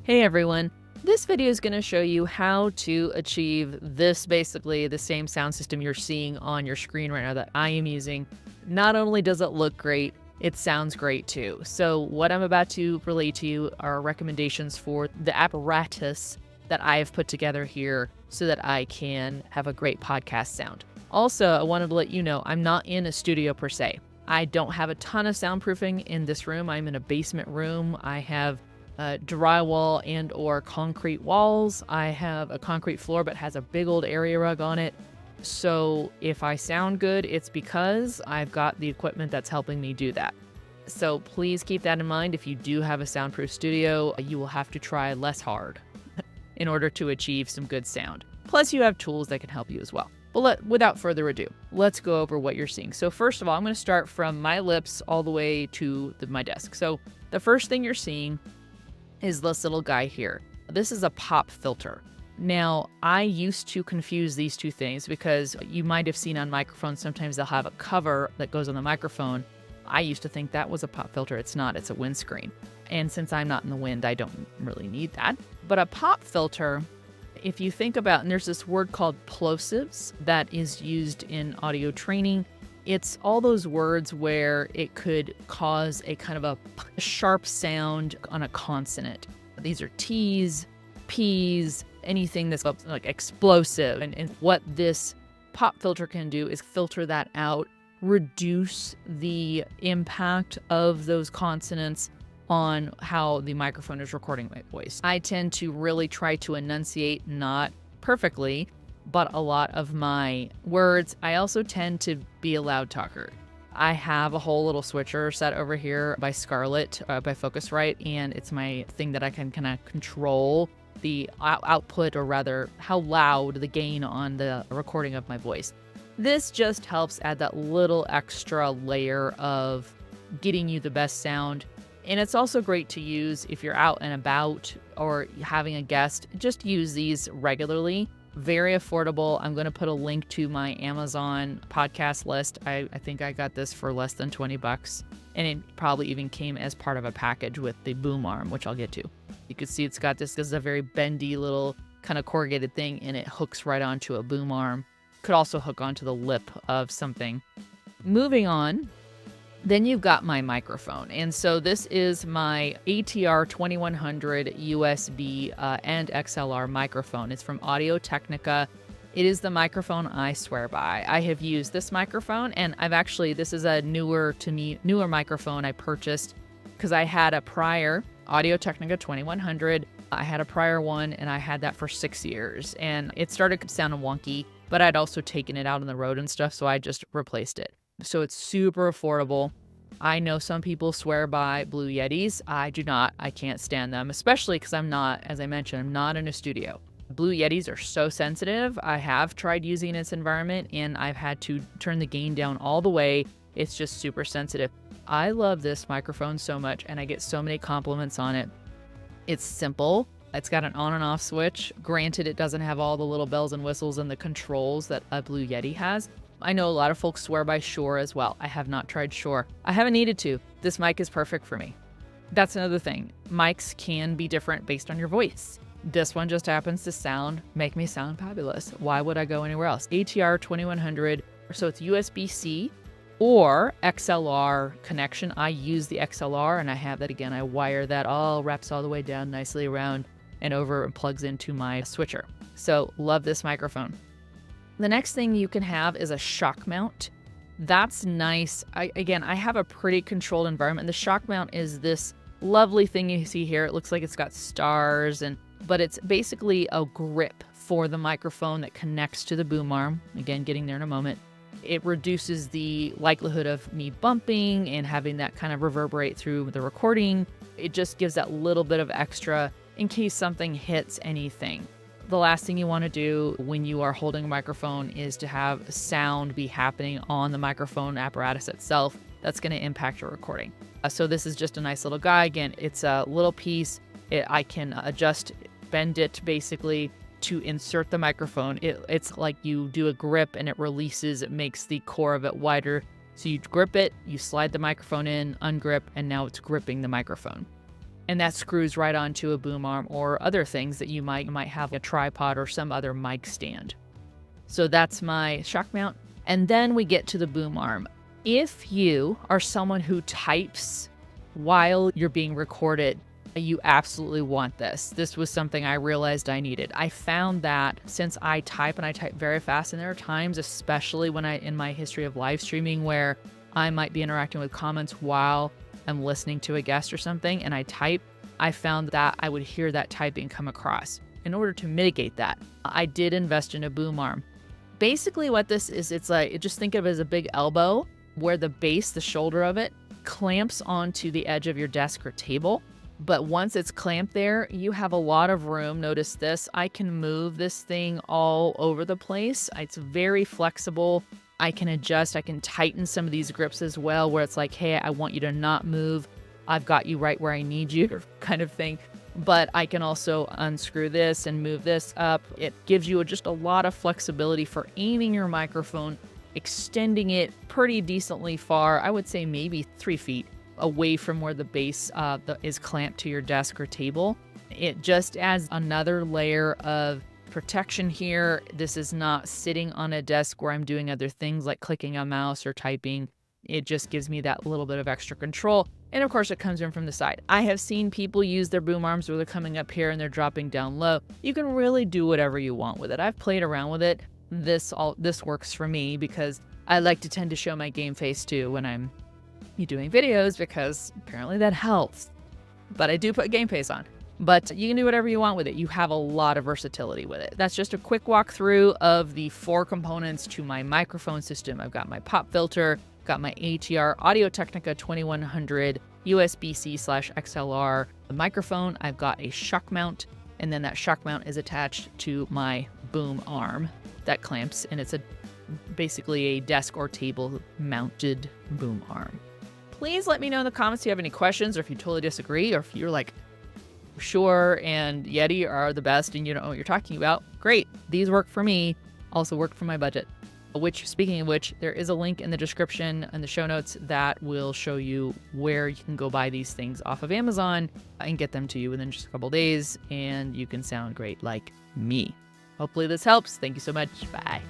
Hey everyone, this video is going to show you how to achieve this, basically the same sound system you're seeing on your screen right now that I am using. Not only does it look great, it sounds great too. So what I'm about to relay to you are recommendations for the apparatus that I have put together here so that I can have a great podcast sound. Also, I wanted to let you know I'm not in a studio per se. I don't have a ton of soundproofing in this room. I'm in a basement room. I have drywall and or concrete walls. I have a concrete floor but has a big old area rug on it. So if I sound good, it's because I've got the equipment that's helping me do that. So please keep that in mind. If you do have a soundproof studio, you will have to try less hard in order to achieve some good sound. Plus you have tools that can help you as well. But without further ado, let's go over what you're seeing. So first of all, I'm going to start from my lips all the way to my desk. So the first thing you're seeing is this little guy here. This is a pop filter. Now, I used to confuse these two things because you might have seen on microphones, sometimes they'll have a cover that goes on the microphone. I used to think that was a pop filter. It's not, it's a windscreen. And since I'm not in the wind, I don't really need that. But a pop filter, if you think about, and there's this word called plosives that is used in audio training. It's all those words where it could cause a kind of a sharp sound on a consonant. These are T's, P's, anything that's like explosive. And what this pop filter can do is filter that out, reduce the impact of those consonants on how the microphone is recording my voice. I tend to really try to enunciate, not perfectly, but a lot of my words. I also tend to be a loud talker. I have a whole little switcher set over here by Scarlett, by Focusrite, and it's my thing that I can kind of control the output, or rather how loud the gain on the recording of my voice. This just helps add that little extra layer of getting you the best sound. And it's also great to use if you're out and about or having a guest. Just use these regularly. Very affordable. I'm going to put a link to my Amazon podcast list. I think I got this for less than $20, and it probably even came as part of a package with the boom arm, which I'll get to. You can see it's got this is a very bendy little kind of corrugated thing, and it hooks right onto a boom arm. Could also hook onto the lip of something. Moving on, then you've got my microphone. And so this is my ATR2100 USB and XLR microphone. It's from Audio-Technica. It is the microphone I swear by. I have used this microphone, and this is a newer microphone I purchased because I had a prior Audio-Technica 2100. I had a prior one, and I had that for 6 years, and it started sounding wonky, but I'd also taken it out on the road and stuff, so I just replaced it. So it's super affordable. I know some people swear by Blue Yetis. I do not. I can't stand them, especially because I'm not, as I mentioned, I'm not in a studio. Blue Yetis are so sensitive. I have tried using its environment, and I've had to turn the gain down all the way. It's just super sensitive. I love this microphone so much, and I get so many compliments on it. It's simple. It's got an on and off switch. Granted, it doesn't have all the little bells and whistles and the controls that a Blue Yeti has. I know a lot of folks swear by Shure as well. I have not tried Shure. I haven't needed to. This mic is perfect for me. That's another thing. Mics can be different based on your voice. This one just happens to make me sound fabulous. Why would I go anywhere else? ATR 2100, so it's USB-C or XLR connection. I use the XLR, and I have that again. I wire that wraps all the way down nicely around and over and plugs into my switcher. So love this microphone. The next thing you can have is a Shockmount. That's nice. I have a pretty controlled environment. The Shockmount is this lovely thing you see here. It looks like it's got stars, but it's basically a grip for the microphone that connects to the boom arm. Again, getting there in a moment. It reduces the likelihood of me bumping and having that kind of reverberate through the recording. It just gives that little bit of extra in case something hits anything. The last thing you want to do when you are holding a microphone is to have sound be happening on the microphone apparatus itself. That's going to impact your recording. So this is just a nice little guy. Again, it's a little piece. I can bend it basically to insert the microphone. It's like you do a grip and it releases. It makes the core of it wider. So you grip it, you slide the microphone in, ungrip, and now it's gripping the microphone. and that screws right onto a boom arm or other things that you might have a tripod or some other mic stand. So that's my shock mount. And then we get to the boom arm. If you are someone who types while you're being recorded, you absolutely want this. This was something I realized I needed. I found that since I type and I type very fast, and there are times, especially when in my history of live streaming, where I might be interacting with comments while I'm listening to a guest or something and I type, I found that I would hear that typing come across. In order to mitigate that, I did invest in a boom arm. Basically what this is, it's like, just think of it as a big elbow where the base, the shoulder of it, clamps onto the edge of your desk or table. But once it's clamped there, you have a lot of room. Notice this, I can move this thing all over the place. It's very flexible. I can adjust, I can tighten some of these grips as well, where it's like, hey, I want you to not move. I've got you right where I need you, kind of thing. But I can also unscrew this and move this up. It gives you just a lot of flexibility for aiming your microphone, extending it pretty decently far. I would say maybe 3 feet away from where the base is clamped to your desk or table. It just adds another layer of protection here. This is not sitting on a desk where I'm doing other things like clicking a mouse or typing. It just gives me that little bit of extra control. And of course, it comes in from the side. I have seen people use their boom arms where they're coming up here and they're dropping down low. You can really do whatever you want with it. I've played around with it. This works for me because I like to tend to show my game face too when I'm doing videos, because apparently that helps. But I do put game face on. But you can do whatever you want with it. You have a lot of versatility with it. That's just a quick walkthrough of the 4 components to my microphone system. I've got my pop filter, got my ATR Audio-Technica 2100 USB-C/XLR microphone. I've got a shock mount, and then that shock mount is attached to my boom arm that clamps, and it's basically a desk or table mounted boom arm. Please let me know in the comments if you have any questions, or if you totally disagree, or if you're like, Shure and Yeti are the best and you don't know what you're talking about. Great. These work for me, also work for my budget. Which, speaking of which, there is a link in the description and the show notes that will show you where you can go buy these things off of Amazon and get them to you within just a couple days, and you can sound great like me. Hopefully this helps. Thank you so much. Bye.